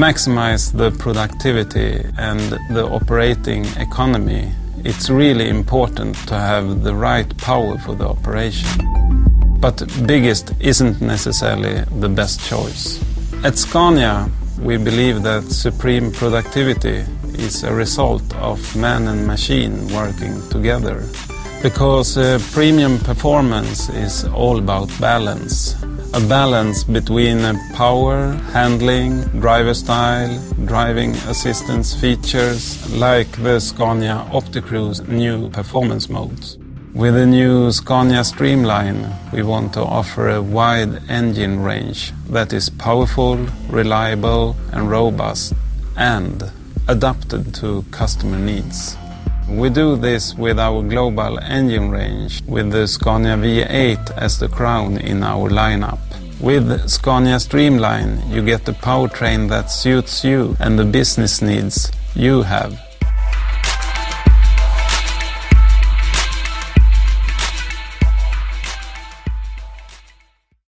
maximize the productivity and the operating economy, it's really important to have the right power for the operation. But biggest isn't necessarily the best choice. At Scania, we believe that supreme productivity is a result of man and machine working together. Because premium performance is all about balance. A balance between power, handling, driver style, driving assistance features like the Scania OptiCruise new performance modes. With the new Scania Streamlined, we want to offer a wide engine range that is powerful, reliable and robust and adapted to customer needs. We do this with our global engine range, with the Scania V8 as the crown in our lineup. With Scania Streamline, you get the powertrain that suits you and the business needs you have.